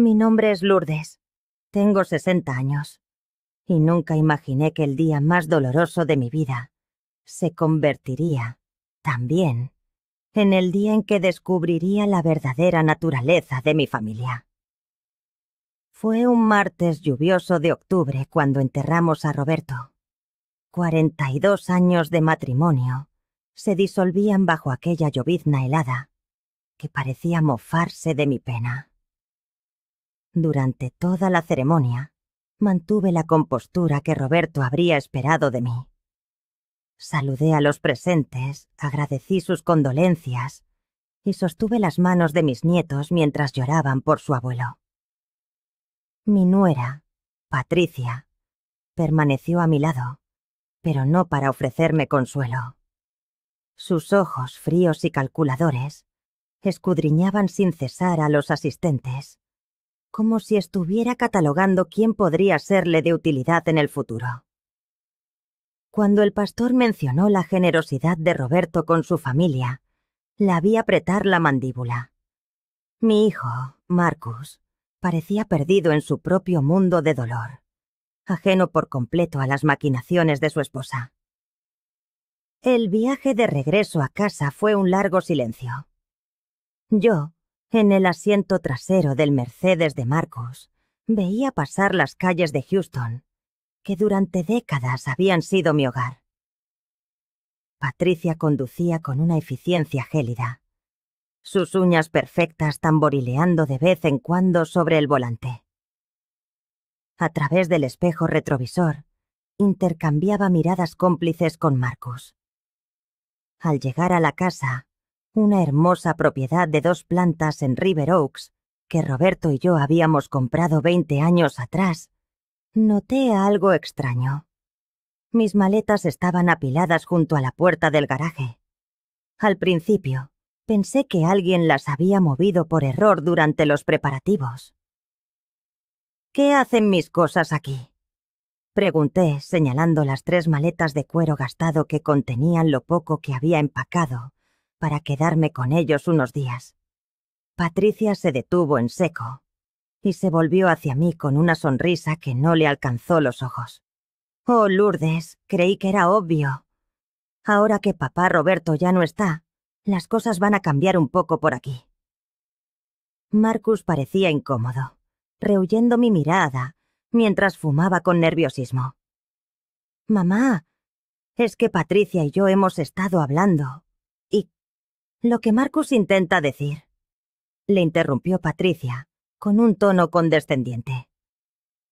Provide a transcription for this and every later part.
Mi nombre es Lourdes. Tengo 60 años. Y nunca imaginé que el día más doloroso de mi vida se convertiría, también, en el día en que descubriría la verdadera naturaleza de mi familia. Fue un martes lluvioso de octubre cuando enterramos a Roberto. 42 años de matrimonio se disolvían bajo aquella llovizna helada que parecía mofarse de mi pena. Durante toda la ceremonia, mantuve la compostura que Roberto habría esperado de mí. Saludé a los presentes, agradecí sus condolencias y sostuve las manos de mis nietos mientras lloraban por su abuelo. Mi nuera, Patricia, permaneció a mi lado, pero no para ofrecerme consuelo. Sus ojos fríos y calculadores escudriñaban sin cesar a los asistentes, como si estuviera catalogando quién podría serle de utilidad en el futuro. Cuando el pastor mencionó la generosidad de Roberto con su familia, la vi apretar la mandíbula. Mi hijo, Marcus, parecía perdido en su propio mundo de dolor, ajeno por completo a las maquinaciones de su esposa. El viaje de regreso a casa fue un largo silencio. Yo, en el asiento trasero del Mercedes de Marcus, veía pasar las calles de Houston, que durante décadas habían sido mi hogar. Patricia conducía con una eficiencia gélida, sus uñas perfectas tamborileando de vez en cuando sobre el volante. A través del espejo retrovisor, intercambiaba miradas cómplices con Marcus. Al llegar a la casa, una hermosa propiedad de 2 plantas en River Oaks, que Roberto y yo habíamos comprado 20 años atrás, noté algo extraño. Mis maletas estaban apiladas junto a la puerta del garaje. Al principio, pensé que alguien las había movido por error durante los preparativos. ¿Qué hacen mis cosas aquí?, pregunté, señalando las 3 maletas de cuero gastado que contenían lo poco que había empacado para quedarme con ellos unos días. Patricia se detuvo en seco y se volvió hacia mí con una sonrisa que no le alcanzó los ojos. «Oh, Lourdes, creí que era obvio. Ahora que papá Roberto ya no está, las cosas van a cambiar un poco por aquí». Marcus parecía incómodo, rehuyendo mi mirada mientras fumaba con nerviosismo. «Mamá, es que Patricia y yo hemos estado hablando, y lo que Marcus intenta decir», le interrumpió Patricia, con un tono condescendiente,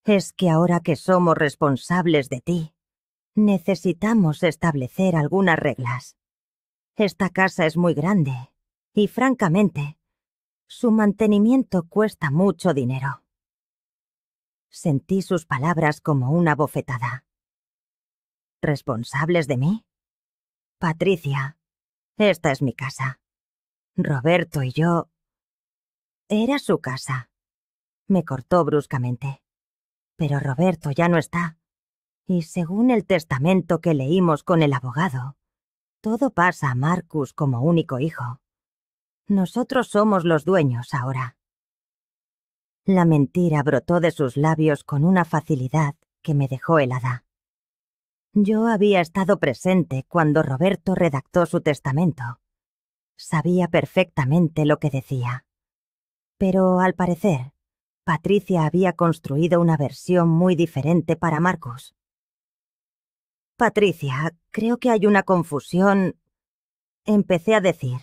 «es que ahora que somos responsables de ti, necesitamos establecer algunas reglas. Esta casa es muy grande, y francamente, su mantenimiento cuesta mucho dinero». Sentí sus palabras como una bofetada. ¿Responsables de mí? Patricia, esta es mi casa. Roberto y yo... Era su casa. Me cortó bruscamente. Pero Roberto ya no está. Y según el testamento que leímos con el abogado, todo pasa a Marcus como único hijo. Nosotros somos los dueños ahora. La mentira brotó de sus labios con una facilidad que me dejó helada. Yo había estado presente cuando Roberto redactó su testamento. Sabía perfectamente lo que decía. Pero, al parecer, Patricia había construido una versión muy diferente para Marcus. «Patricia, creo que hay una confusión», empecé a decir,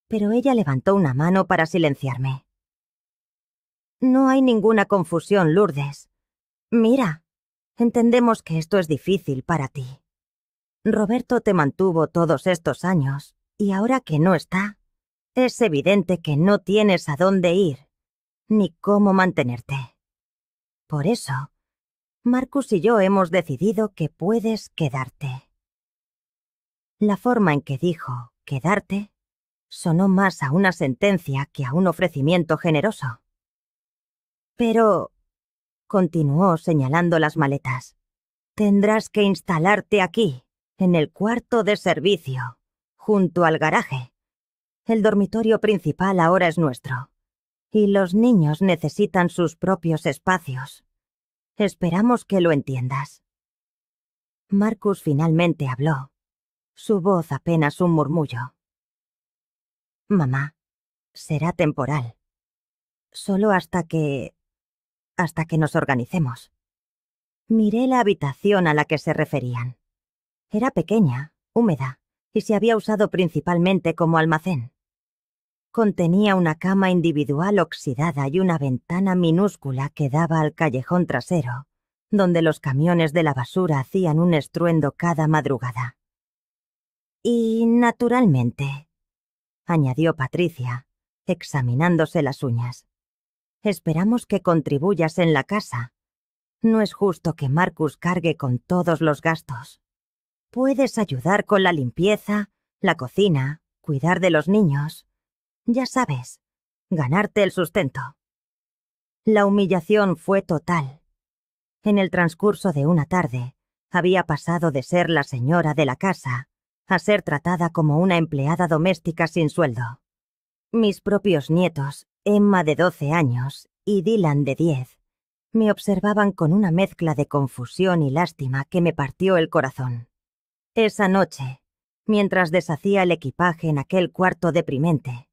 pero ella levantó una mano para silenciarme. «No hay ninguna confusión, Lourdes. Mira, entendemos que esto es difícil para ti. Roberto te mantuvo todos estos años, y ahora que no está, es evidente que no tienes a dónde ir, ni cómo mantenerte. Por eso, Marcus y yo hemos decidido que puedes quedarte». La forma en que dijo «quedarte» sonó más a una sentencia que a un ofrecimiento generoso. «Pero», continuó señalando las maletas, «tendrás que instalarte aquí, en el cuarto de servicio, junto al garaje. El dormitorio principal ahora es nuestro. Y los niños necesitan sus propios espacios. Esperamos que lo entiendas. Marcus finalmente habló, su voz apenas un murmullo. Mamá, será temporal. Solo hasta que nos organicemos. Miré la habitación a la que se referían. Era pequeña, húmeda, y se había usado principalmente como almacén. Contenía una cama individual oxidada y una ventana minúscula que daba al callejón trasero, donde los camiones de la basura hacían un estruendo cada madrugada. Y, naturalmente, añadió Patricia, examinándose las uñas, esperamos que contribuyas en la casa. No es justo que Marcus cargue con todos los gastos. Puedes ayudar con la limpieza, la cocina, cuidar de los niños. Ya sabes, ganarte el sustento. La humillación fue total. En el transcurso de una tarde, había pasado de ser la señora de la casa a ser tratada como una empleada doméstica sin sueldo. Mis propios nietos, Emma de 12 años y Dylan de 10, me observaban con una mezcla de confusión y lástima que me partió el corazón. Esa noche, mientras deshacía el equipaje en aquel cuarto deprimente,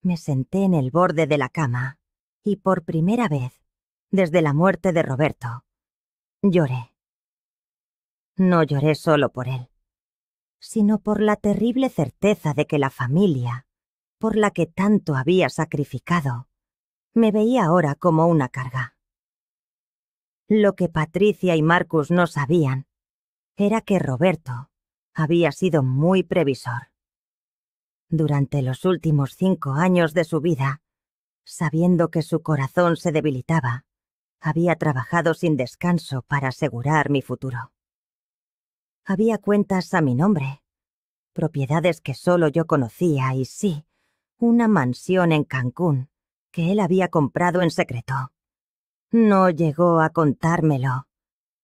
me senté en el borde de la cama y por primera vez, desde la muerte de Roberto, lloré. No lloré solo por él, sino por la terrible certeza de que la familia, por la que tanto había sacrificado, me veía ahora como una carga. Lo que Patricia y Marcus no sabían era que Roberto había sido muy previsor. Durante los últimos 5 años de su vida, sabiendo que su corazón se debilitaba, había trabajado sin descanso para asegurar mi futuro. Había cuentas a mi nombre, propiedades que solo yo conocía y sí, una mansión en Cancún que él había comprado en secreto. No llegó a contármelo.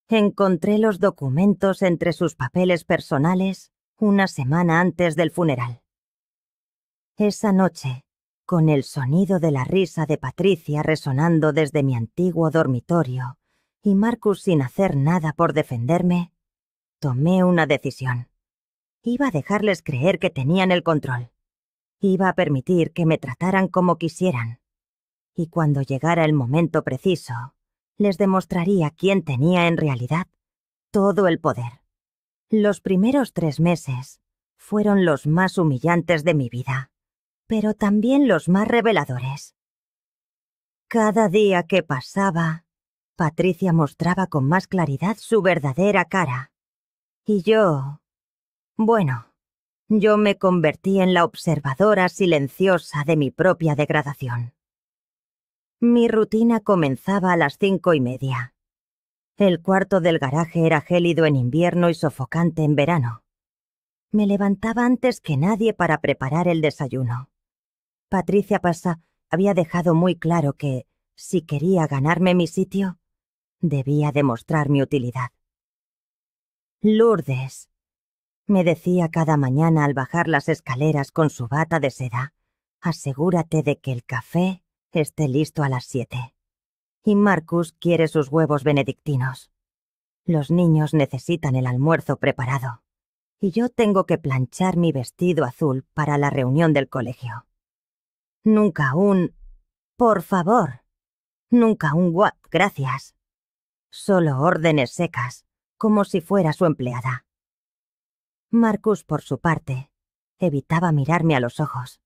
Encontré los documentos entre sus papeles personales una semana antes del funeral. Esa noche, con el sonido de la risa de Patricia resonando desde mi antiguo dormitorio y Marcus sin hacer nada por defenderme, tomé una decisión. Iba a dejarles creer que tenían el control. Iba a permitir que me trataran como quisieran. Y cuando llegara el momento preciso, les demostraría quién tenía en realidad todo el poder. Los primeros 3 meses fueron los más humillantes de mi vida, pero también los más reveladores. Cada día que pasaba, Patricia mostraba con más claridad su verdadera cara. Y yo me convertí en la observadora silenciosa de mi propia degradación. Mi rutina comenzaba a las 5:30. El cuarto del garaje era gélido en invierno y sofocante en verano. Me levantaba antes que nadie para preparar el desayuno. Patricia Pasa había dejado muy claro que, si quería ganarme mi sitio, debía demostrar mi utilidad. Lourdes, me decía cada mañana al bajar las escaleras con su bata de seda, asegúrate de que el café esté listo a las 7. Y Marcus quiere sus huevos benedictinos. Los niños necesitan el almuerzo preparado. Y yo tengo que planchar mi vestido azul para la reunión del colegio. Nunca un «por favor», nunca un «gracias». Solo órdenes secas, como si fuera su empleada. Marcus, por su parte, evitaba mirarme a los ojos.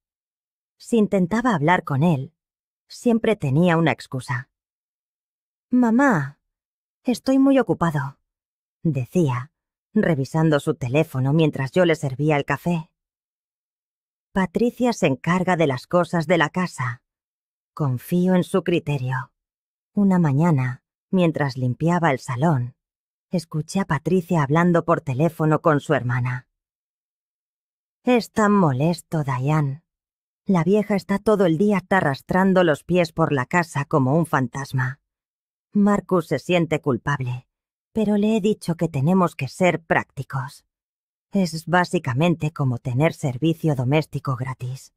Si intentaba hablar con él, siempre tenía una excusa. «Mamá, estoy muy ocupado», decía, revisando su teléfono mientras yo le servía el café. Patricia se encarga de las cosas de la casa. Confío en su criterio. Una mañana, mientras limpiaba el salón, escuché a Patricia hablando por teléfono con su hermana. «Es tan molesto, Diane. La vieja está todo el día arrastrando los pies por la casa como un fantasma. Marcus se siente culpable, pero le he dicho que tenemos que ser prácticos. Es básicamente como tener servicio doméstico gratis.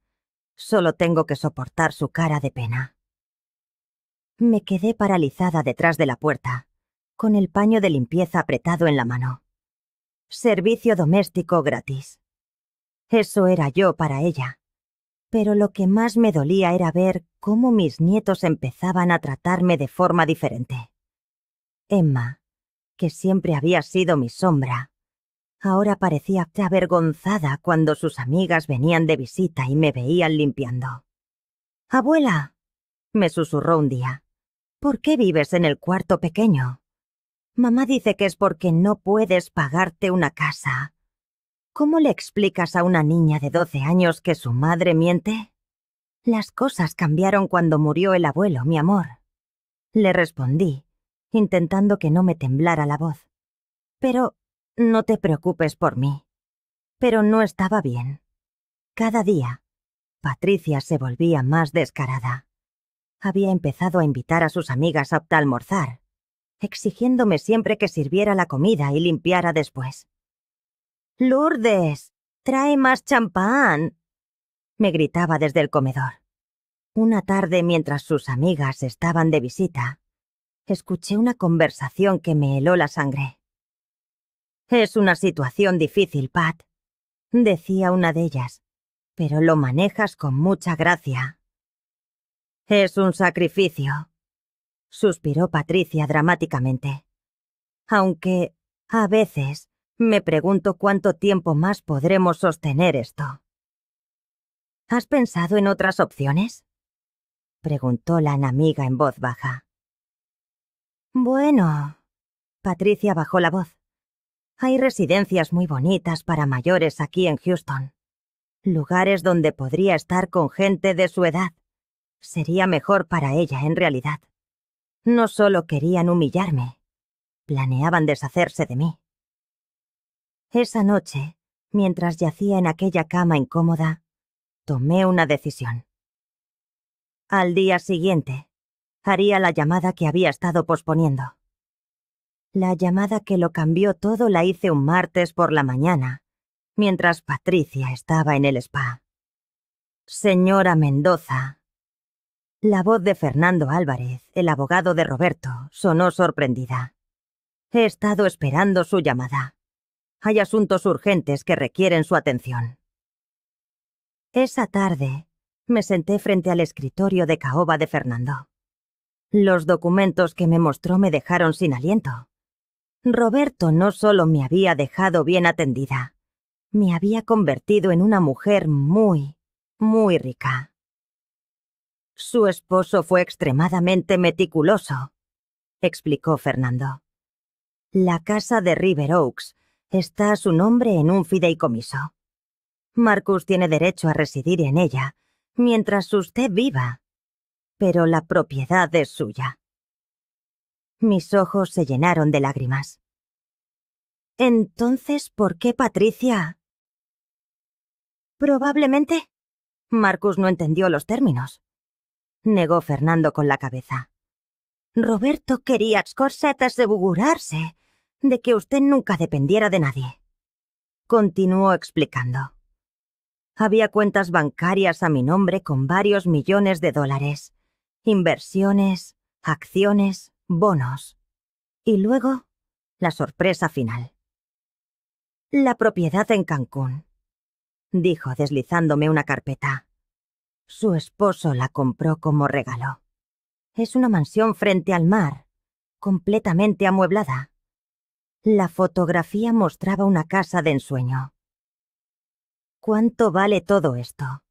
Solo tengo que soportar su cara de pena». Me quedé paralizada detrás de la puerta, con el paño de limpieza apretado en la mano. Servicio doméstico gratis. Eso era yo para ella. Pero lo que más me dolía era ver cómo mis nietos empezaban a tratarme de forma diferente. Emma, que siempre había sido mi sombra, ahora parecía avergonzada cuando sus amigas venían de visita y me veían limpiando. «Abuela», me susurró un día, «¿por qué vives en el cuarto pequeño? Mamá dice que es porque no puedes pagarte una casa». ¿Cómo le explicas a una niña de 12 años que su madre miente? «Las cosas cambiaron cuando murió el abuelo, mi amor», le respondí, intentando que no me temblara la voz. «Pero no te preocupes por mí». Pero no estaba bien. Cada día, Patricia se volvía más descarada. Había empezado a invitar a sus amigas a almorzar, exigiéndome siempre que sirviera la comida y limpiara después. «Lourdes, trae más champán», me gritaba desde el comedor. Una tarde, mientras sus amigas estaban de visita, escuché una conversación que me heló la sangre. «Es una situación difícil, Pat», decía una de ellas, «pero lo manejas con mucha gracia». «Es un sacrificio», suspiró Patricia dramáticamente. «Aunque, a veces, me pregunto cuánto tiempo más podremos sostener esto». «¿Has pensado en otras opciones?», preguntó la amiga en voz baja. «Bueno», Patricia bajó la voz. «Hay residencias muy bonitas para mayores aquí en Houston. Lugares donde podría estar con gente de su edad. Sería mejor para ella, en realidad. No solo querían humillarme, planeaban deshacerse de mí». Esa noche, mientras yacía en aquella cama incómoda, tomé una decisión. Al día siguiente, haría la llamada que había estado posponiendo. La llamada que lo cambió todo la hice un martes por la mañana, mientras Patricia estaba en el spa. «Señora Mendoza». La voz de Fernando Álvarez, el abogado de Roberto, sonó sorprendida. «He estado esperando su llamada. Hay asuntos urgentes que requieren su atención». Esa tarde, me senté frente al escritorio de caoba de Fernando. Los documentos que me mostró me dejaron sin aliento. Roberto no solo me había dejado bien atendida, me había convertido en una mujer muy, muy rica. «Su esposo fue extremadamente meticuloso», explicó Fernando. «La casa de River Oaks está a su nombre en un fideicomiso. Marcus tiene derecho a residir en ella mientras usted viva, pero la propiedad es suya». Mis ojos se llenaron de lágrimas. «Entonces, ¿por qué Patricia?» «Probablemente». Marcus no entendió los términos, negó Fernando con la cabeza. «Roberto quería asegurarse de que usted nunca dependiera de nadie». Continuó explicando. «Había cuentas bancarias a mi nombre con varios millones de dólares, inversiones, acciones, bonos. Y luego, la sorpresa final. La propiedad en Cancún», dijo deslizándome una carpeta. «Su esposo la compró como regalo. Es una mansión frente al mar, completamente amueblada. La fotografía mostraba una casa de ensueño». «¿Cuánto vale todo esto?»,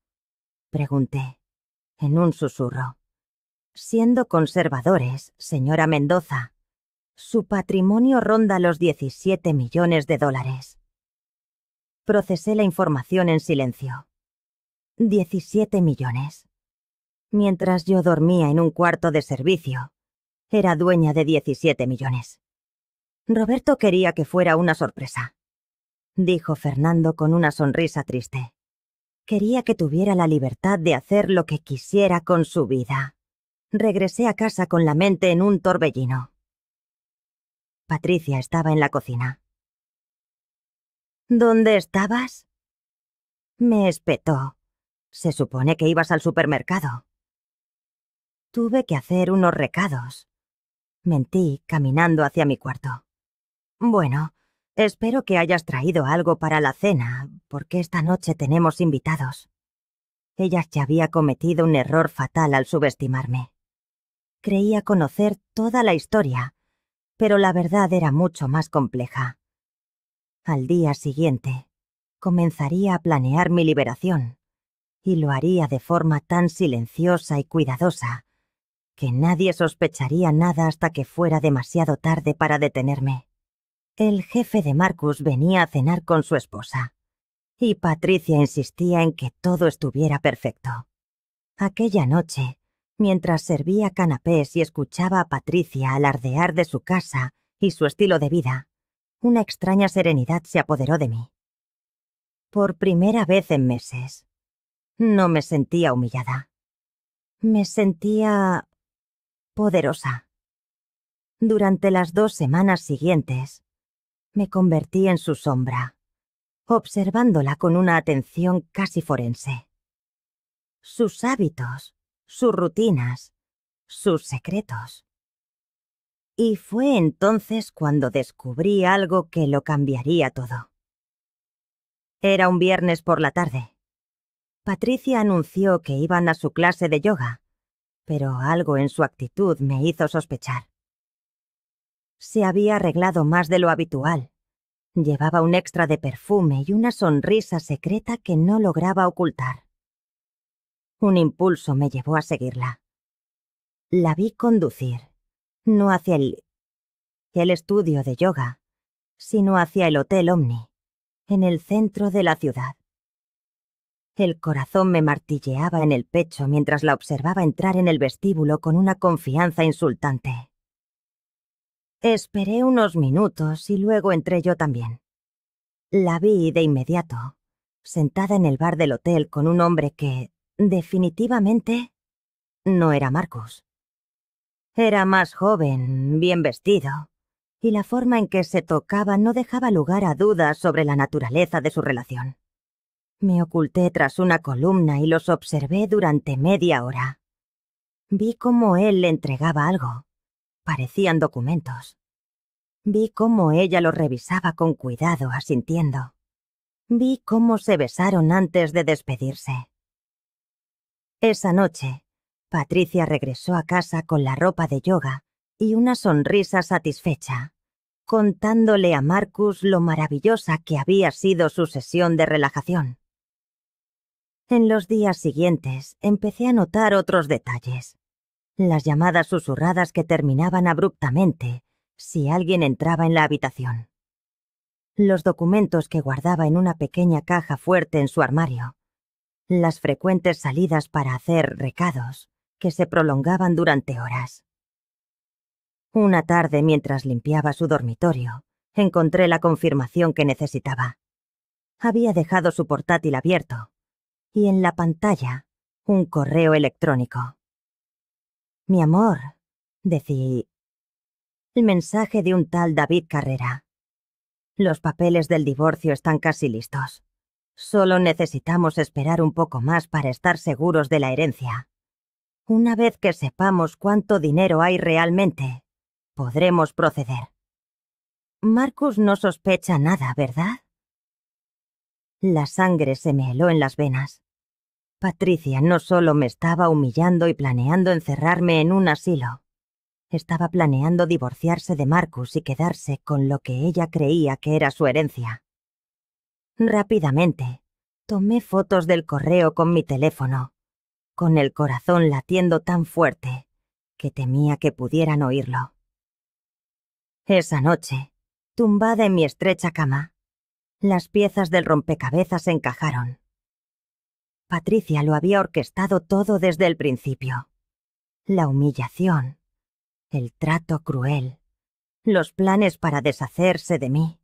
pregunté, en un susurro. «Siendo conservadores, señora Mendoza, su patrimonio ronda los 17 millones de dólares». Procesé la información en silencio. 17 millones. Mientras yo dormía en un cuarto de servicio, era dueña de 17 millones. Roberto quería que fuera una sorpresa, dijo Fernando con una sonrisa triste. Quería que tuviera la libertad de hacer lo que quisiera con su vida. Regresé a casa con la mente en un torbellino. Patricia estaba en la cocina. «¿Dónde estabas?», me espetó. «Se supone que ibas al supermercado». Tuve que hacer unos recados. Mentí, caminando hacia mi cuarto. Bueno, espero que hayas traído algo para la cena, porque esta noche tenemos invitados. Ella ya había cometido un error fatal al subestimarme. Creía conocer toda la historia, pero la verdad era mucho más compleja. Al día siguiente, comenzaría a planear mi liberación, y lo haría de forma tan silenciosa y cuidadosa que nadie sospecharía nada hasta que fuera demasiado tarde para detenerme. El jefe de Marcus venía a cenar con su esposa, y Patricia insistía en que todo estuviera perfecto. Aquella noche, mientras servía canapés y escuchaba a Patricia alardear de su casa y su estilo de vida, una extraña serenidad se apoderó de mí. Por primera vez en meses, no me sentía humillada. Me sentía poderosa. Durante las 2 semanas siguientes, me convertí en su sombra, observándola con una atención casi forense. Sus hábitos, sus rutinas, sus secretos. Y fue entonces cuando descubrí algo que lo cambiaría todo. Era un viernes por la tarde. Patricia anunció que iban a su clase de yoga, pero algo en su actitud me hizo sospechar. Se había arreglado más de lo habitual. Llevaba un extra de perfume y una sonrisa secreta que no lograba ocultar. Un impulso me llevó a seguirla. La vi conducir, no hacia el estudio de yoga, sino hacia el Hotel Omni, en el centro de la ciudad. El corazón me martilleaba en el pecho mientras la observaba entrar en el vestíbulo con una confianza insultante. Esperé unos minutos y luego entré yo también. La vi de inmediato, sentada en el bar del hotel con un hombre que, definitivamente, no era Marcus. Era más joven, bien vestido, y la forma en que se tocaba no dejaba lugar a dudas sobre la naturaleza de su relación. Me oculté tras una columna y los observé durante media hora. Vi cómo él le entregaba algo. Parecían documentos. Vi cómo ella los revisaba con cuidado, asintiendo. Vi cómo se besaron antes de despedirse. Esa noche, Patricia regresó a casa con la ropa de yoga y una sonrisa satisfecha, contándole a Marcus lo maravillosa que había sido su sesión de relajación. En los días siguientes empecé a notar otros detalles. Las llamadas susurradas que terminaban abruptamente si alguien entraba en la habitación. Los documentos que guardaba en una pequeña caja fuerte en su armario. Las frecuentes salidas para hacer recados que se prolongaban durante horas. Una tarde, mientras limpiaba su dormitorio, encontré la confirmación que necesitaba. Había dejado su portátil abierto, y en la pantalla, un correo electrónico. Mi amor, decía el mensaje de un tal David Carrera. Los papeles del divorcio están casi listos. Solo necesitamos esperar un poco más para estar seguros de la herencia. Una vez que sepamos cuánto dinero hay realmente, podremos proceder. Marcus no sospecha nada, ¿verdad? La sangre se me heló en las venas. Patricia no solo me estaba humillando y planeando encerrarme en un asilo. Estaba planeando divorciarse de Marcus y quedarse con lo que ella creía que era su herencia. Rápidamente, tomé fotos del correo con mi teléfono, con el corazón latiendo tan fuerte que temía que pudieran oírlo. Esa noche, tumbada en mi estrecha cama, las piezas del rompecabezas encajaron. Patricia lo había orquestado todo desde el principio. La humillación, el trato cruel, los planes para deshacerse de mí.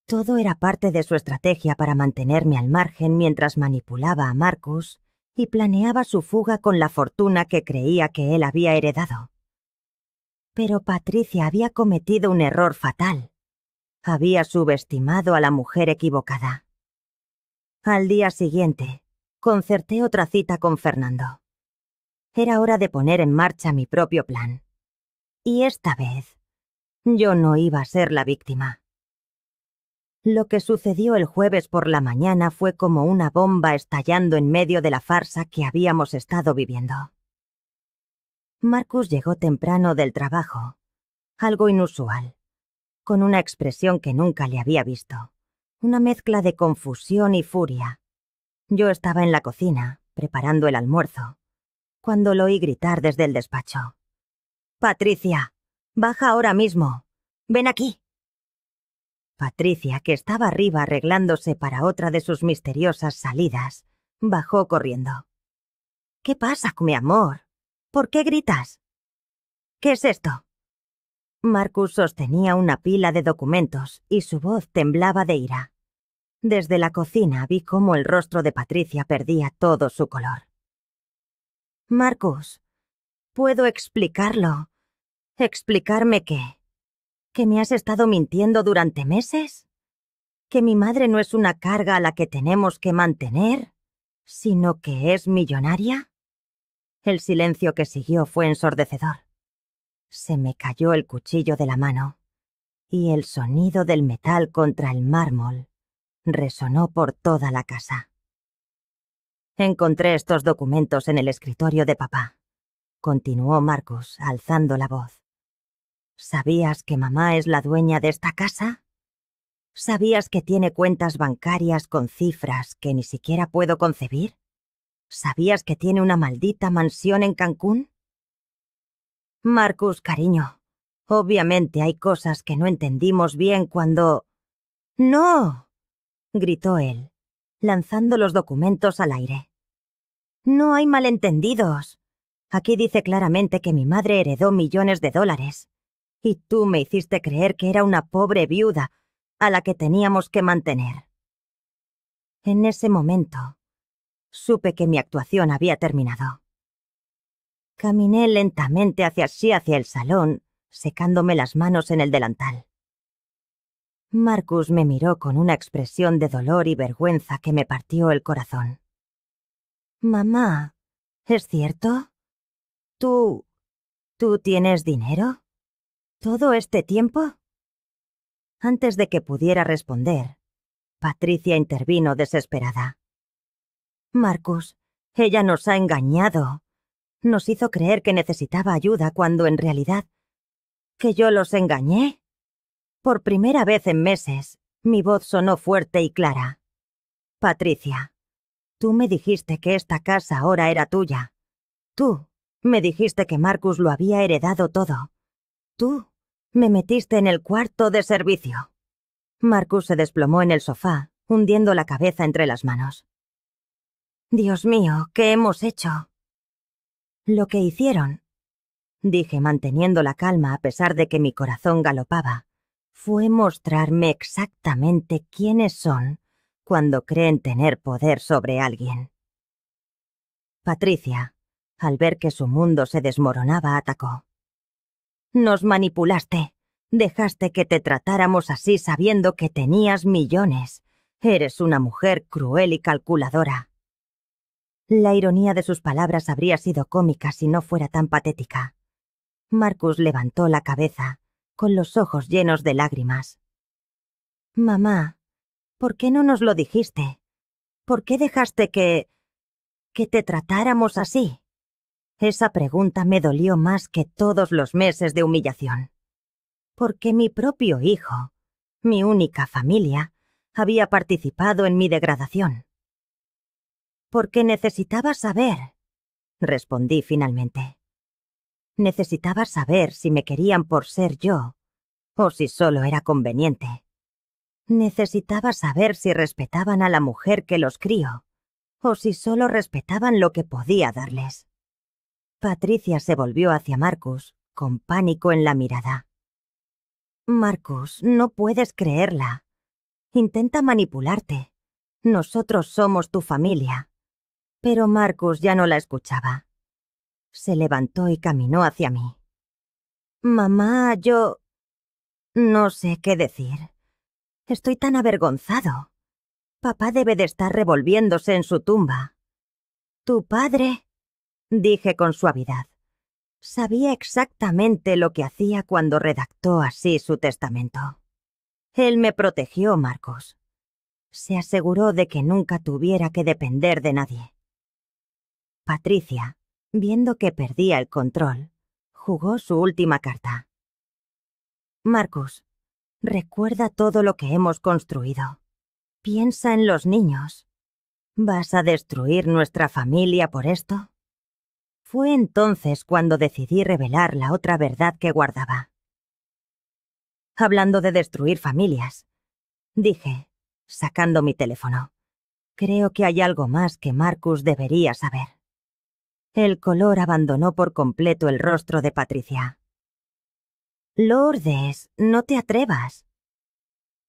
Todo era parte de su estrategia para mantenerme al margen mientras manipulaba a Marcus y planeaba su fuga con la fortuna que creía que él había heredado. Pero Patricia había cometido un error fatal. Había subestimado a la mujer equivocada. Al día siguiente, concerté otra cita con Fernando. Era hora de poner en marcha mi propio plan. Y esta vez, yo no iba a ser la víctima. Lo que sucedió el jueves por la mañana fue como una bomba estallando en medio de la farsa que habíamos estado viviendo. Marcus llegó temprano del trabajo, algo inusual, con una expresión que nunca le había visto, una mezcla de confusión y furia. Yo estaba en la cocina, preparando el almuerzo, cuando lo oí gritar desde el despacho. «Patricia, baja ahora mismo. Ven aquí». Patricia, que estaba arriba arreglándose para otra de sus misteriosas salidas, bajó corriendo. «¿Qué pasa, mi amor? ¿Por qué gritas? ¿Qué es esto?» Marcus sostenía una pila de documentos y su voz temblaba de ira. Desde la cocina vi cómo el rostro de Patricia perdía todo su color. «Marcus, ¿puedo explicarlo? ¿Explicarme qué? ¿Que me has estado mintiendo durante meses? ¿Que mi madre no es una carga a la que tenemos que mantener, sino que es millonaria?» El silencio que siguió fue ensordecedor. Se me cayó el cuchillo de la mano, y el sonido del metal contra el mármol resonó por toda la casa. «Encontré estos documentos en el escritorio de papá», continuó Marcus, alzando la voz. «¿Sabías que mamá es la dueña de esta casa? ¿Sabías que tiene cuentas bancarias con cifras que ni siquiera puedo concebir? ¿Sabías que tiene una maldita mansión en Cancún?» «Marcus, cariño, obviamente hay cosas que no entendimos bien cuando...» «¡No!», gritó él, lanzando los documentos al aire. «No hay malentendidos. Aquí dice claramente que mi madre heredó millones de dólares. Y tú me hiciste creer que era una pobre viuda a la que teníamos que mantener». En ese momento, supe que mi actuación había terminado. Caminé lentamente hacia el salón, secándome las manos en el delantal. Marcus me miró con una expresión de dolor y vergüenza que me partió el corazón. «Mamá, ¿es cierto? ¿Tú tienes dinero? ¿Todo este tiempo?» Antes de que pudiera responder, Patricia intervino desesperada. «Marcus, ella nos ha engañado. Nos hizo creer que necesitaba ayuda cuando en realidad... ¿Que yo los engañé?» Por primera vez en meses, mi voz sonó fuerte y clara. «Patricia, tú me dijiste que esta casa ahora era tuya. Tú me dijiste que Marcus lo había heredado todo. Tú me metiste en el cuarto de servicio». Marcus se desplomó en el sofá, hundiendo la cabeza entre las manos. «Dios mío, ¿qué hemos hecho?» «Lo que hicieron», dije manteniendo la calma a pesar de que mi corazón galopaba, «fue mostrarme exactamente quiénes son cuando creen tener poder sobre alguien». Patricia, al ver que su mundo se desmoronaba, atacó. «Nos manipulaste. Dejaste que te tratáramos así sabiendo que tenías millones. Eres una mujer cruel y calculadora». La ironía de sus palabras habría sido cómica si no fuera tan patética. Marcus levantó la cabeza, con los ojos llenos de lágrimas. «Mamá, ¿por qué no nos lo dijiste? ¿Por qué dejaste que te tratáramos así?» Esa pregunta me dolió más que todos los meses de humillación. Porque mi propio hijo, mi única familia, había participado en mi degradación. «Porque necesitaba saber», respondí finalmente. Necesitaba saber si me querían por ser yo, o si solo era conveniente. Necesitaba saber si respetaban a la mujer que los crió, o si solo respetaban lo que podía darles. Patricia se volvió hacia Marcus, con pánico en la mirada. «Marcus, no puedes creerla. Intenta manipularte. Nosotros somos tu familia». Pero Marcus ya no la escuchaba. Se levantó y caminó hacia mí. «Mamá, yo... no sé qué decir. Estoy tan avergonzado. Papá debe de estar revolviéndose en su tumba. Tu padre...» dije con suavidad. Sabía exactamente lo que hacía cuando redactó así su testamento. Él me protegió, Marcus. Se aseguró de que nunca tuviera que depender de nadie. Patricia, viendo que perdía el control, jugó su última carta. Marcus, recuerda todo lo que hemos construido. Piensa en los niños. ¿Vas a destruir nuestra familia por esto? Fue entonces cuando decidí revelar la otra verdad que guardaba. Hablando de destruir familias, dije, sacando mi teléfono, creo que hay algo más que Marcus debería saber. El color abandonó por completo el rostro de Patricia. Lourdes, no te atrevas.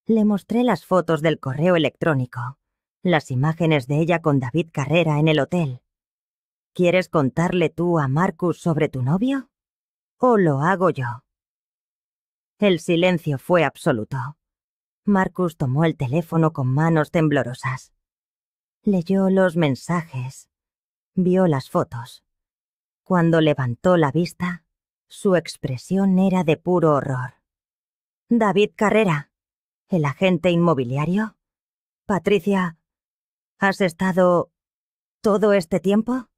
Le mostré las fotos del correo electrónico, las imágenes de ella con David Carrera en el hotel. ¿Quieres contarle tú a Marcus sobre tu novio? ¿O lo hago yo? El silencio fue absoluto. Marcus tomó el teléfono con manos temblorosas. Leyó los mensajes. Vio las fotos. Cuando levantó la vista, su expresión era de puro horror. David Carrera, el agente inmobiliario. Patricia, ¿has estado todo este tiempo?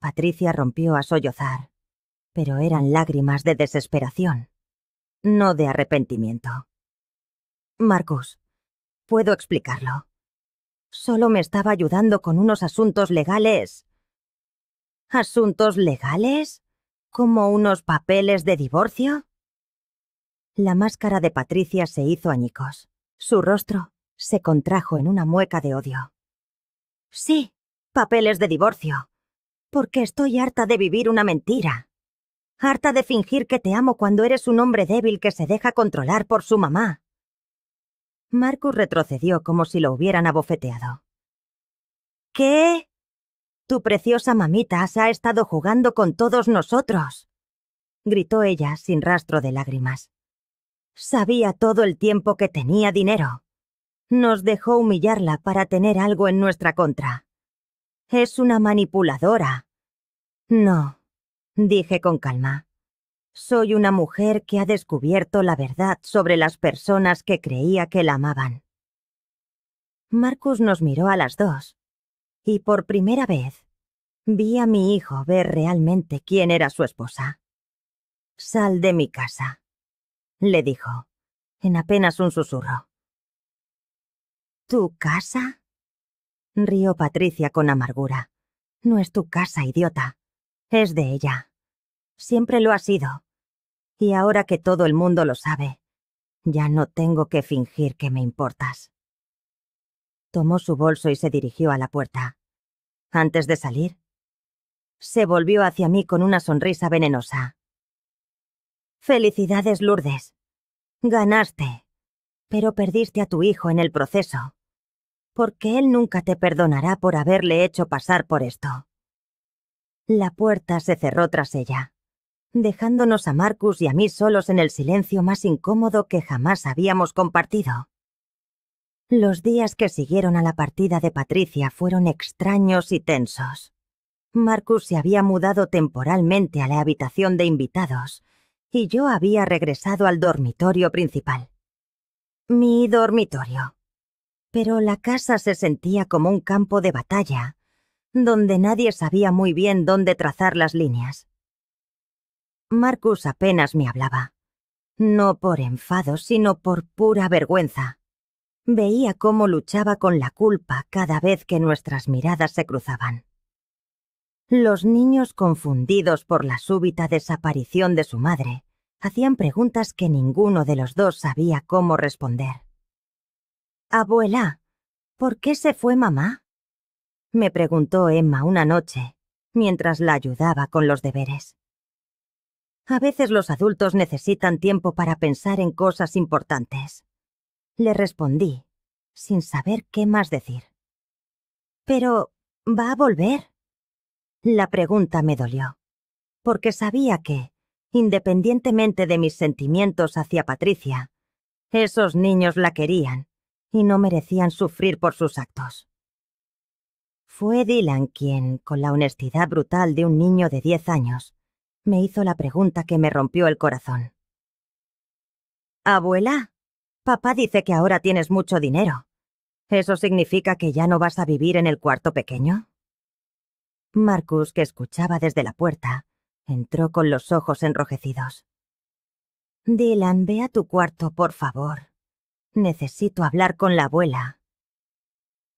Patricia rompió a sollozar, pero eran lágrimas de desesperación, no de arrepentimiento. Marcus, puedo explicarlo. Solo me estaba ayudando con unos asuntos legales. ¿Asuntos legales? ¿Como unos papeles de divorcio? La máscara de Patricia se hizo añicos. Su rostro se contrajo en una mueca de odio. Sí, papeles de divorcio. Porque estoy harta de vivir una mentira. Harta de fingir que te amo cuando eres un hombre débil que se deja controlar por su mamá. Marcus retrocedió como si lo hubieran abofeteado. ¿Qué? Tu preciosa mamita se ha estado jugando con todos nosotros, gritó ella sin rastro de lágrimas. Sabía todo el tiempo que tenía dinero. Nos dejó humillarla para tener algo en nuestra contra. Es una manipuladora. No, dije con calma. Soy una mujer que ha descubierto la verdad sobre las personas que creía que la amaban. Marcus nos miró a las dos, y por primera vez vi a mi hijo ver realmente quién era su esposa. Sal de mi casa, le dijo, en apenas un susurro. ¿Tu casa? Rió Patricia con amargura. No es tu casa, idiota. Es de ella. Siempre lo ha sido. Y ahora que todo el mundo lo sabe, ya no tengo que fingir que me importas. Tomó su bolso y se dirigió a la puerta. Antes de salir, se volvió hacia mí con una sonrisa venenosa. Felicidades, Lourdes. Ganaste, pero perdiste a tu hijo en el proceso, porque él nunca te perdonará por haberle hecho pasar por esto. La puerta se cerró tras ella, dejándonos a Marcus y a mí solos en el silencio más incómodo que jamás habíamos compartido. Los días que siguieron a la partida de Patricia fueron extraños y tensos. Marcus se había mudado temporalmente a la habitación de invitados, y yo había regresado al dormitorio principal. Mi dormitorio. Pero la casa se sentía como un campo de batalla, donde nadie sabía muy bien dónde trazar las líneas. Marcus apenas me hablaba. No por enfado, sino por pura vergüenza. Veía cómo luchaba con la culpa cada vez que nuestras miradas se cruzaban. Los niños, confundidos por la súbita desaparición de su madre, hacían preguntas que ninguno de los dos sabía cómo responder. «Abuela, ¿por qué se fue mamá?», me preguntó Emma una noche, mientras la ayudaba con los deberes. A veces los adultos necesitan tiempo para pensar en cosas importantes. Le respondí, sin saber qué más decir. «¿Pero va a volver?». La pregunta me dolió, porque sabía que, independientemente de mis sentimientos hacia Patricia, esos niños la querían y no merecían sufrir por sus actos. Fue Dylan quien, con la honestidad brutal de un niño de 10 años, me hizo la pregunta que me rompió el corazón. «Abuela, papá dice que ahora tienes mucho dinero. ¿Eso significa que ya no vas a vivir en el cuarto pequeño?» Marcus, que escuchaba desde la puerta, entró con los ojos enrojecidos. «Dylan, ve a tu cuarto, por favor. Necesito hablar con la abuela».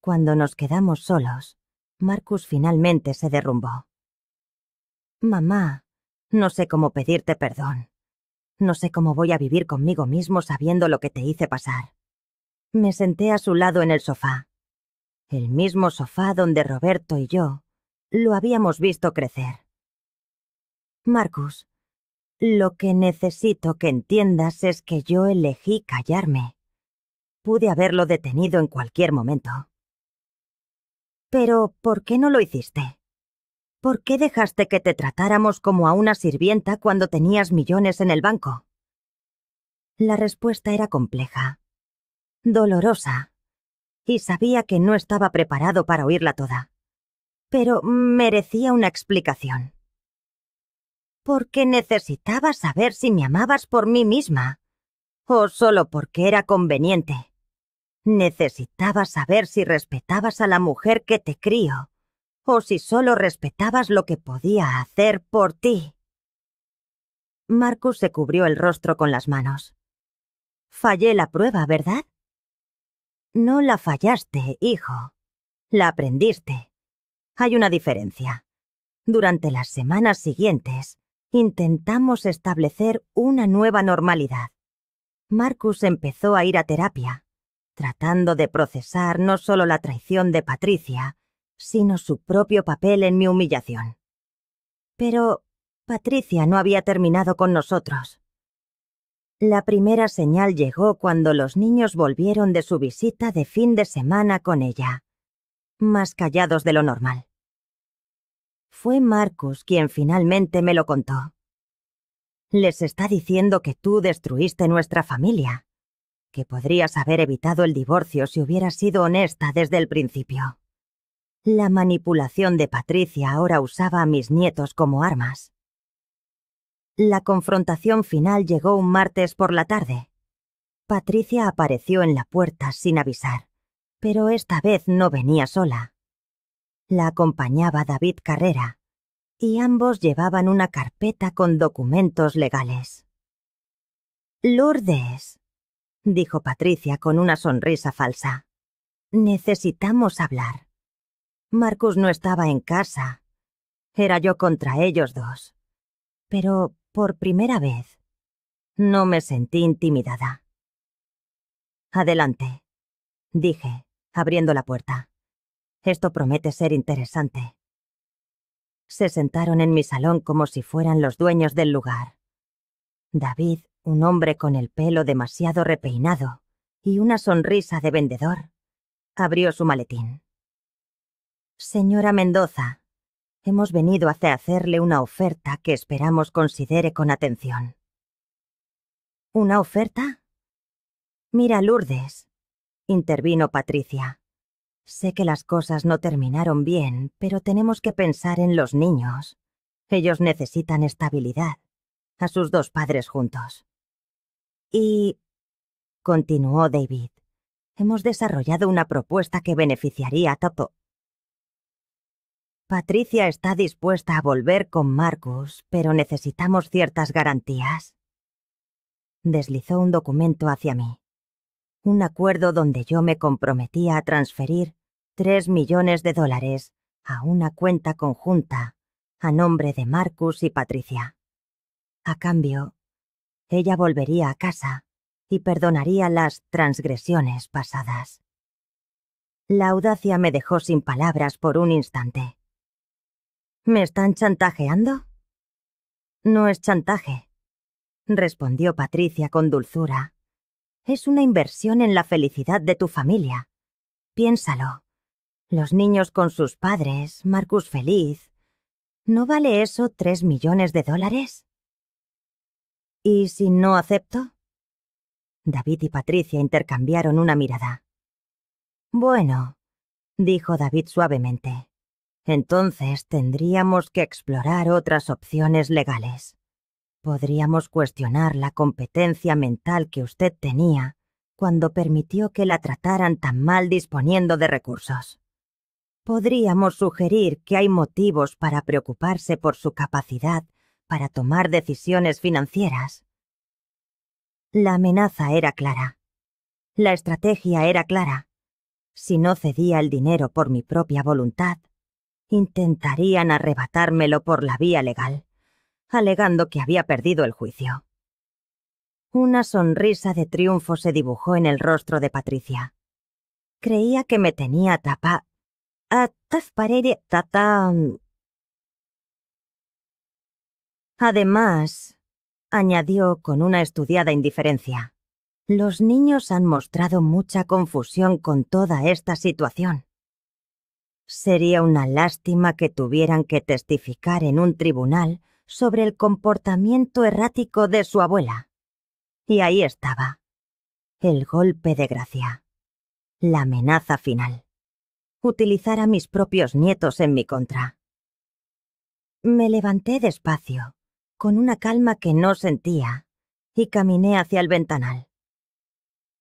Cuando nos quedamos solos, Marcus finalmente se derrumbó. «Mamá, no sé cómo pedirte perdón. No sé cómo voy a vivir conmigo mismo sabiendo lo que te hice pasar». Me senté a su lado en el sofá. El mismo sofá donde Roberto y yo lo habíamos visto crecer. «Marcus, lo que necesito que entiendas es que yo elegí callarme. Pude haberlo detenido en cualquier momento». «Pero, ¿por qué no lo hiciste? ¿Por qué dejaste que te tratáramos como a una sirvienta cuando tenías millones en el banco?» La respuesta era compleja, dolorosa, y sabía que no estaba preparado para oírla toda. Pero merecía una explicación. «Porque necesitaba saber si me amabas por mí misma, o solo porque era conveniente. Necesitaba saber si respetabas a la mujer que te crío, o si solo respetabas lo que podía hacer por ti». Marcus se cubrió el rostro con las manos. «Fallé la prueba, ¿verdad?» «No la fallaste, hijo. La aprendiste. Hay una diferencia. Durante las semanas siguientes, intentamos establecer una nueva normalidad. Marcus empezó a ir a terapia, tratando de procesar no solo la traición de Patricia, sino su propio papel en mi humillación. Pero Patricia no había terminado con nosotros. La primera señal llegó cuando los niños volvieron de su visita de fin de semana con ella, más callados de lo normal. Fue Marcus quien finalmente me lo contó. «Les está diciendo que tú destruiste nuestra familia, que podrías haber evitado el divorcio si hubieras sido honesta desde el principio. La manipulación de Patricia ahora usaba a mis nietos como armas». La confrontación final llegó un martes por la tarde. Patricia apareció en la puerta sin avisar, pero esta vez no venía sola. La acompañaba David Carrera, y ambos llevaban una carpeta con documentos legales. «Lourdes», dijo Patricia con una sonrisa falsa, «necesitamos hablar. Marcus no estaba en casa. Era yo contra ellos dos. Pero, por primera vez, no me sentí intimidada». «Adelante», dije, abriendo la puerta. «Esto promete ser interesante». Se sentaron en mi salón como si fueran los dueños del lugar. David, un hombre con el pelo demasiado repeinado y una sonrisa de vendedor, abrió su maletín. «Señora Mendoza, hemos venido a hacerle una oferta que esperamos considere con atención». «¿Una oferta?» «Mira, Lourdes», intervino Patricia. «Sé que las cosas no terminaron bien, pero tenemos que pensar en los niños. Ellos necesitan estabilidad, a sus dos padres juntos. Y», continuó David, «hemos desarrollado una propuesta que beneficiaría a Topo. Patricia está dispuesta a volver con Marcus, pero necesitamos ciertas garantías». Deslizó un documento hacia mí. Un acuerdo donde yo me comprometía a transferir $3 millones a una cuenta conjunta a nombre de Marcus y Patricia. A cambio, ella volvería a casa y perdonaría las transgresiones pasadas. La audacia me dejó sin palabras por un instante. «¿Me están chantajeando?» «No es chantaje», respondió Patricia con dulzura. «Es una inversión en la felicidad de tu familia. Piénsalo. Los niños con sus padres, Marcus feliz. ¿No vale eso $3 millones? ¿Y si no acepto?» David y Patricia intercambiaron una mirada. «Bueno, dijo David suavemente. Entonces tendríamos que explorar otras opciones legales. Podríamos cuestionar la competencia mental que usted tenía cuando permitió que la trataran tan mal disponiendo de recursos. Podríamos sugerir que hay motivos para preocuparse por su capacidad para tomar decisiones financieras. La amenaza era clara. La estrategia era clara. Si no cedía el dinero por mi propia voluntad, intentarían arrebatármelo por la vía legal, alegando que había perdido el juicio. Una sonrisa de triunfo se dibujó en el rostro de Patricia. Creía que me tenía atrapada. Además, añadió con una estudiada indiferencia, los niños han mostrado mucha confusión con toda esta situación. Sería una lástima que tuvieran que testificar en un tribunal sobre el comportamiento errático de su abuela. Y ahí estaba, el golpe de gracia, la amenaza final. Utilizar a mis propios nietos en mi contra. Me levanté despacio, con una calma que no sentía, y caminé hacia el ventanal.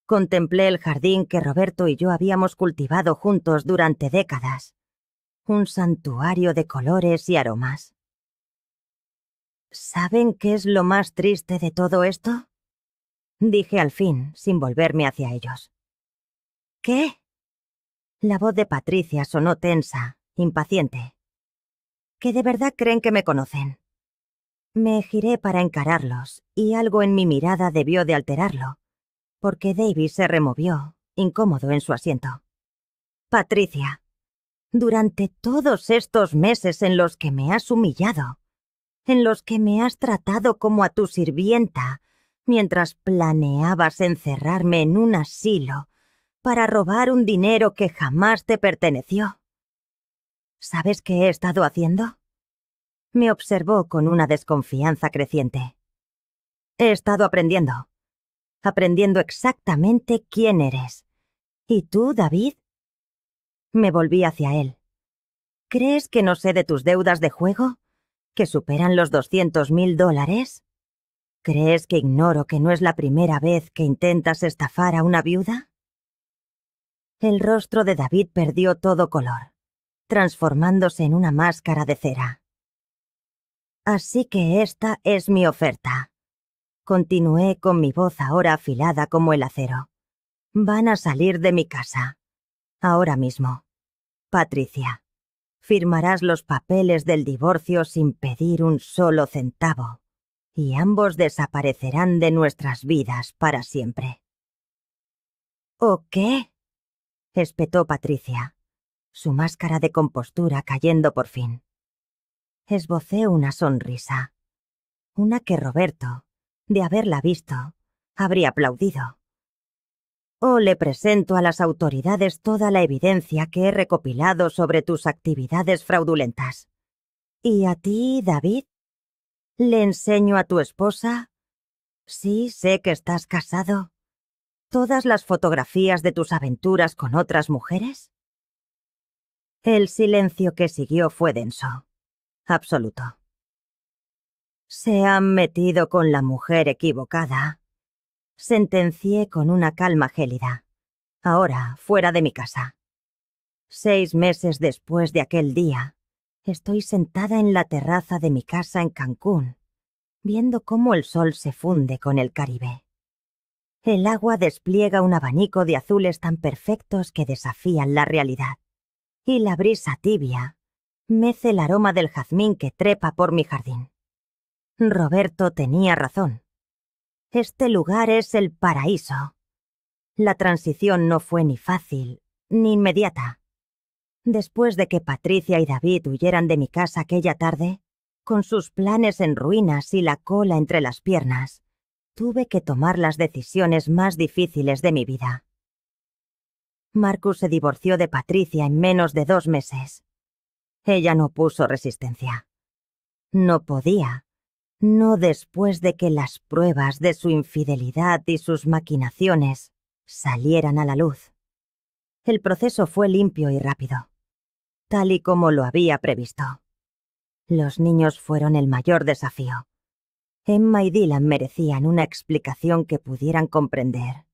Contemplé el jardín que Roberto y yo habíamos cultivado juntos durante décadas, un santuario de colores y aromas. ¿Saben qué es lo más triste de todo esto?, dije al fin, sin volverme hacia ellos. ¿Qué? La voz de Patricia sonó tensa, impaciente. ¿Que de verdad creen que me conocen? Me giré para encararlos, y algo en mi mirada debió de alterarlo, porque David se removió, incómodo en su asiento. Patricia, durante todos estos meses en los que me has humillado, en los que me has tratado como a tu sirvienta, mientras planeabas encerrarme en un asilo para robar un dinero que jamás te perteneció. ¿Sabes qué he estado haciendo? Me observó con una desconfianza creciente. He estado aprendiendo exactamente quién eres. ¿Y tú, David? Me volví hacia él. ¿Crees que no sé de tus deudas de juego? ¿Que superan los $200,000? ¿Crees que ignoro que no es la primera vez que intentas estafar a una viuda? El rostro de David perdió todo color, transformándose en una máscara de cera. Así que esta es mi oferta. Continué con mi voz ahora afilada como el acero. Van a salir de mi casa. Ahora mismo. Patricia, firmarás los papeles del divorcio sin pedir un solo centavo, y ambos desaparecerán de nuestras vidas para siempre. ¿O qué? Espetó Patricia, su máscara de compostura cayendo por fin. Esbocé una sonrisa, una que Roberto, de haberla visto, habría aplaudido. O le presento a las autoridades toda la evidencia que he recopilado sobre tus actividades fraudulentas. ¿Y a ti, David? ¿Le enseño a tu esposa? Sí, sé que estás casado. ¿Todas las fotografías de tus aventuras con otras mujeres? El silencio que siguió fue denso, absoluto. Se han metido con la mujer equivocada, sentencié con una calma gélida. Ahora, fuera de mi casa. 6 meses después de aquel día, estoy sentada en la terraza de mi casa en Cancún, viendo cómo el sol se funde con el Caribe. El agua despliega un abanico de azules tan perfectos que desafían la realidad, y la brisa tibia mece el aroma del jazmín que trepa por mi jardín. Roberto tenía razón. Este lugar es el paraíso. La transición no fue ni fácil, ni inmediata. Después de que Patricia y David huyeran de mi casa aquella tarde, con sus planes en ruinas y la cola entre las piernas, tuve que tomar las decisiones más difíciles de mi vida. Marcus se divorció de Patricia en menos de 2 meses. Ella no puso resistencia. No podía. No después de que las pruebas de su infidelidad y sus maquinaciones salieran a la luz. El proceso fue limpio y rápido, tal y como lo había previsto. Los niños fueron el mayor desafío. Emma y Dylan merecían una explicación que pudieran comprender.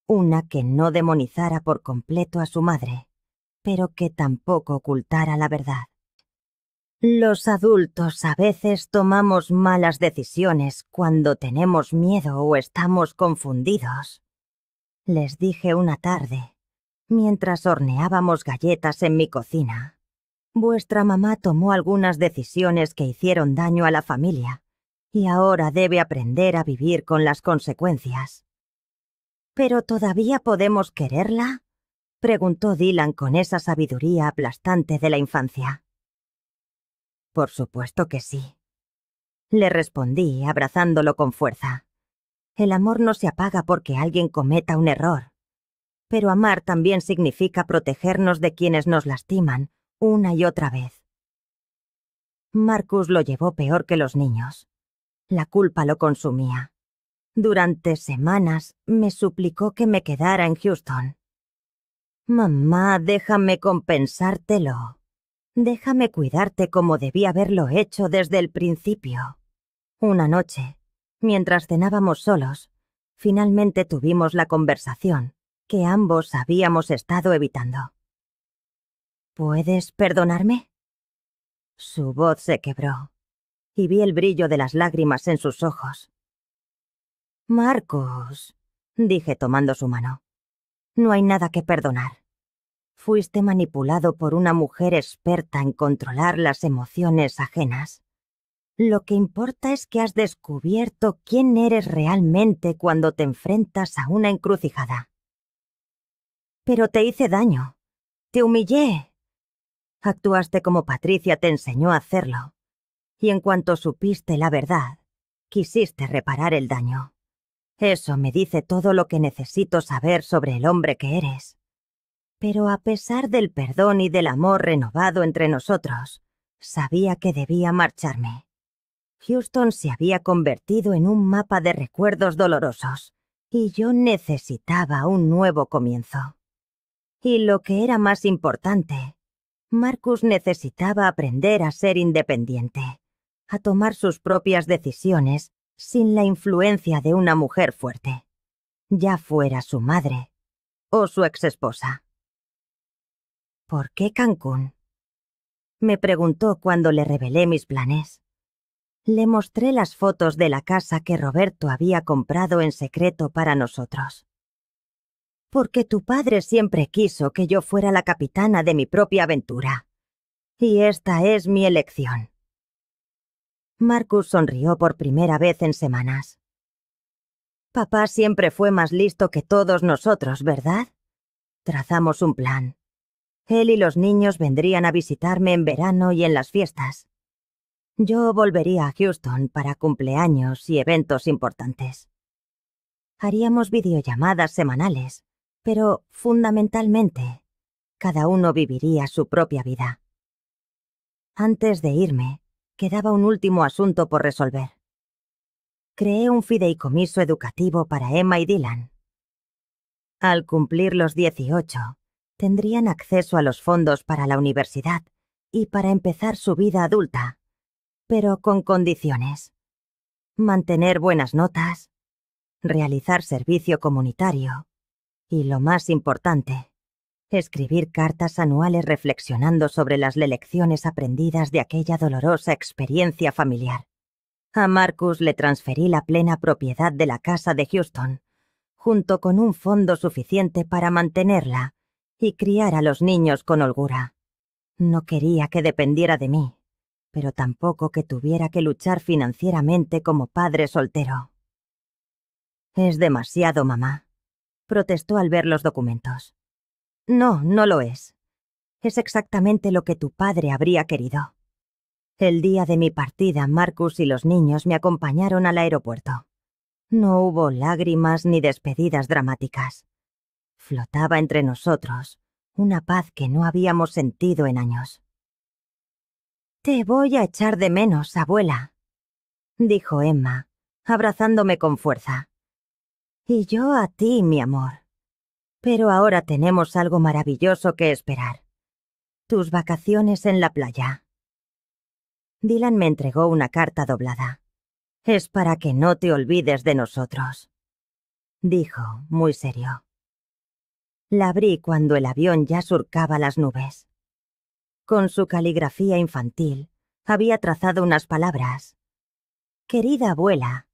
Una que no demonizara por completo a su madre, pero que tampoco ocultara la verdad. Los adultos a veces tomamos malas decisiones cuando tenemos miedo o estamos confundidos, les dije una tarde, mientras horneábamos galletas en mi cocina. Vuestra mamá tomó algunas decisiones que hicieron daño a la familia, y ahora debe aprender a vivir con las consecuencias. ¿Pero todavía podemos quererla?, preguntó Dylan con esa sabiduría aplastante de la infancia. Por supuesto que sí, le respondí, abrazándolo con fuerza. El amor no se apaga porque alguien cometa un error, pero amar también significa protegernos de quienes nos lastiman una y otra vez. Marcus lo llevó peor que los niños. La culpa lo consumía. Durante semanas me suplicó que me quedara en Houston. Mamá, déjame compensártelo. Déjame cuidarte como debí haberlo hecho desde el principio. Una noche, mientras cenábamos solos, finalmente tuvimos la conversación que ambos habíamos estado evitando. ¿Puedes perdonarme? Su voz se quebró, y vi el brillo de las lágrimas en sus ojos. Marcus, dije tomando su mano, no hay nada que perdonar. Fuiste manipulado por una mujer experta en controlar las emociones ajenas. Lo que importa es que has descubierto quién eres realmente cuando te enfrentas a una encrucijada. Pero te hice daño. Te humillé. Actuaste como Patricia te enseñó a hacerlo. Y en cuanto supiste la verdad, quisiste reparar el daño. Eso me dice todo lo que necesito saber sobre el hombre que eres. Pero a pesar del perdón y del amor renovado entre nosotros, sabía que debía marcharme. Houston se había convertido en un mapa de recuerdos dolorosos, y yo necesitaba un nuevo comienzo. Y lo que era más importante, Marcus necesitaba aprender a ser independiente, a tomar sus propias decisiones sin la influencia de una mujer fuerte, ya fuera su madre o su exesposa. ¿Por qué Cancún?, me preguntó cuando le revelé mis planes. Le mostré las fotos de la casa que Roberto había comprado en secreto para nosotros. Porque tu padre siempre quiso que yo fuera la capitana de mi propia aventura. Y esta es mi elección. Marcus sonrió por primera vez en semanas. Papá siempre fue más listo que todos nosotros, ¿verdad? Trazamos un plan. Él y los niños vendrían a visitarme en verano y en las fiestas. Yo volvería a Houston para cumpleaños y eventos importantes. Haríamos videollamadas semanales, pero fundamentalmente, cada uno viviría su propia vida. Antes de irme, quedaba un último asunto por resolver. Creé un fideicomiso educativo para Emma y Dylan. Al cumplir los 18, tendrían acceso a los fondos para la universidad y para empezar su vida adulta, pero con condiciones. Mantener buenas notas, realizar servicio comunitario y, lo más importante, escribir cartas anuales reflexionando sobre las lecciones aprendidas de aquella dolorosa experiencia familiar. A Marcus le transferí la plena propiedad de la casa de Houston, junto con un fondo suficiente para mantenerla y criar a los niños con holgura. No quería que dependiera de mí, pero tampoco que tuviera que luchar financieramente como padre soltero. «Es demasiado, mamá», protestó al ver los documentos. «No, no lo es. Es exactamente lo que tu padre habría querido». El día de mi partida, Marcus y los niños me acompañaron al aeropuerto. No hubo lágrimas ni despedidas dramáticas. Flotaba entre nosotros una paz que no habíamos sentido en años. «Te voy a echar de menos, abuela», dijo Emma, abrazándome con fuerza. «Y yo a ti, mi amor. Pero ahora tenemos algo maravilloso que esperar. Tus vacaciones en la playa. Dylan me entregó una carta doblada. Es para que no te olvides de nosotros, dijo, muy serio. La abrí cuando el avión ya surcaba las nubes. Con su caligrafía infantil, había trazado unas palabras. Querida abuela,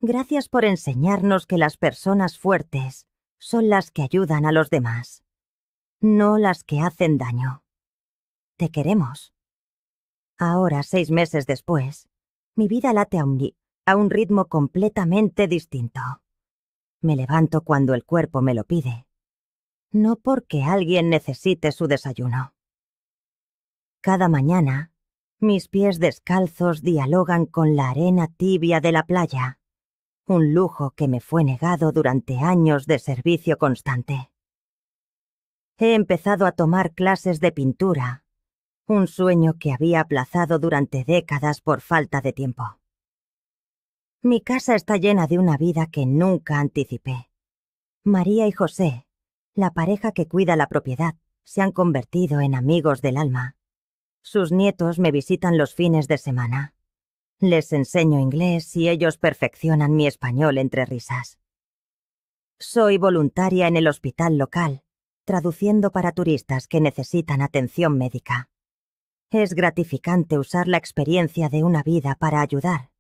gracias por enseñarnos que las personas fuertes son las que ayudan a los demás, no las que hacen daño. Te queremos. Ahora, 6 meses después, mi vida late a un ritmo completamente distinto. Me levanto cuando el cuerpo me lo pide, no porque alguien necesite su desayuno. Cada mañana, mis pies descalzos dialogan con la arena tibia de la playa, un lujo que me fue negado durante años de servicio constante. He empezado a tomar clases de pintura, un sueño que había aplazado durante décadas por falta de tiempo. Mi casa está llena de una vida que nunca anticipé. María y José, la pareja que cuida la propiedad, se han convertido en amigos del alma. Sus nietos me visitan los fines de semana. Les enseño inglés y ellos perfeccionan mi español entre risas. Soy voluntaria en el hospital local, traduciendo para turistas que necesitan atención médica. Es gratificante usar la experiencia de una vida para ayudar,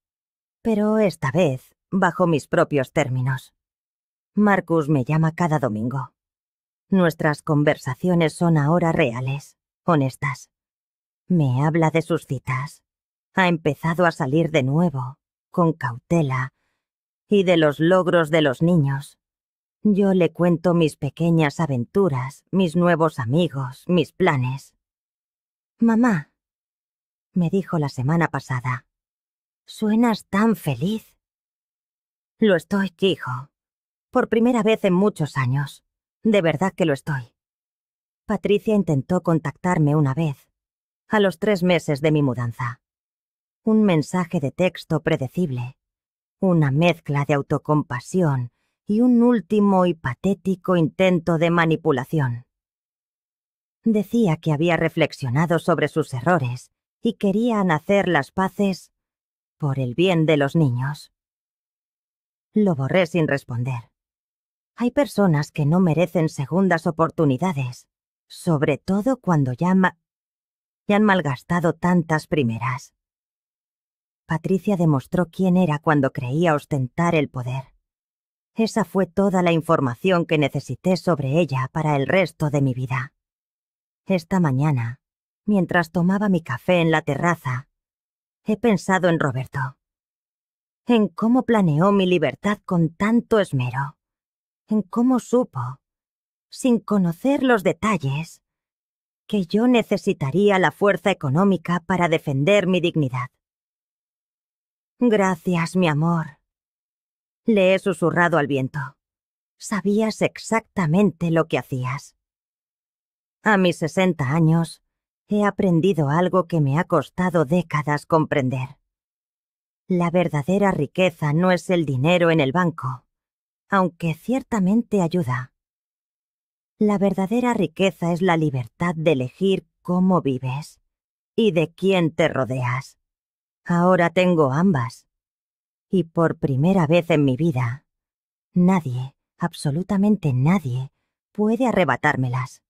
pero esta vez bajo mis propios términos. Marcus me llama cada domingo. Nuestras conversaciones son ahora reales, honestas. Me habla de sus citas. Ha empezado a salir de nuevo, con cautela, y de los logros de los niños. Yo le cuento mis pequeñas aventuras, mis nuevos amigos, mis planes. Mamá, me dijo la semana pasada, suenas tan feliz. Lo estoy, hijo. Por primera vez en muchos años. De verdad que lo estoy. Patricia intentó contactarme una vez, a los 3 meses de mi mudanza. Un mensaje de texto predecible, una mezcla de autocompasión y un último y patético intento de manipulación. Decía que había reflexionado sobre sus errores y querían hacer las paces por el bien de los niños. Lo borré sin responder. Hay personas que no merecen segundas oportunidades, sobre todo cuando ya han malgastado tantas primeras. Patricia demostró quién era cuando creía ostentar el poder. Esa fue toda la información que necesité sobre ella para el resto de mi vida. Esta mañana, mientras tomaba mi café en la terraza, he pensado en Roberto, en cómo planeó mi libertad con tanto esmero, en cómo supo, sin conocer los detalles, que yo necesitaría la fuerza económica para defender mi dignidad. Gracias, mi amor. Le he susurrado al viento. Sabías exactamente lo que hacías. A mis 60 años, he aprendido algo que me ha costado décadas comprender. La verdadera riqueza no es el dinero en el banco, aunque ciertamente ayuda. La verdadera riqueza es la libertad de elegir cómo vives y de quién te rodeas. Ahora tengo ambas. Y por primera vez en mi vida, nadie, absolutamente nadie, puede arrebatármelas.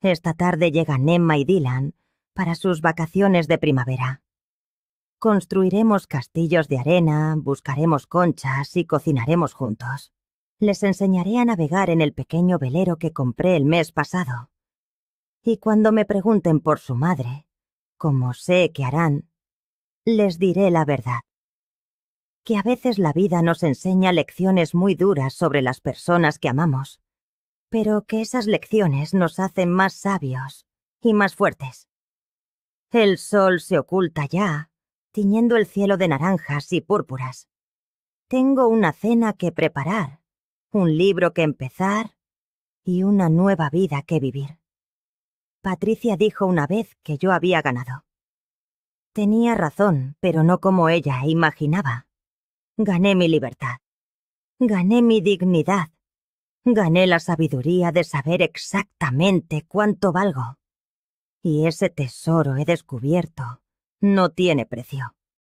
Esta tarde llegan Emma y Dylan para sus vacaciones de primavera. Construiremos castillos de arena, buscaremos conchas y cocinaremos juntos. Les enseñaré a navegar en el pequeño velero que compré el mes pasado. Y cuando me pregunten por su madre, como sé que harán, les diré la verdad. Que a veces la vida nos enseña lecciones muy duras sobre las personas que amamos, pero que esas lecciones nos hacen más sabios y más fuertes. El sol se oculta ya, tiñendo el cielo de naranjas y púrpuras. Tengo una cena que preparar, un libro que empezar y una nueva vida que vivir. Patricia dijo una vez que yo había ganado. Tenía razón, pero no como ella imaginaba. Gané mi libertad. Gané mi dignidad. Gané la sabiduría de saber exactamente cuánto valgo. Y ese tesoro he descubierto no tiene precio.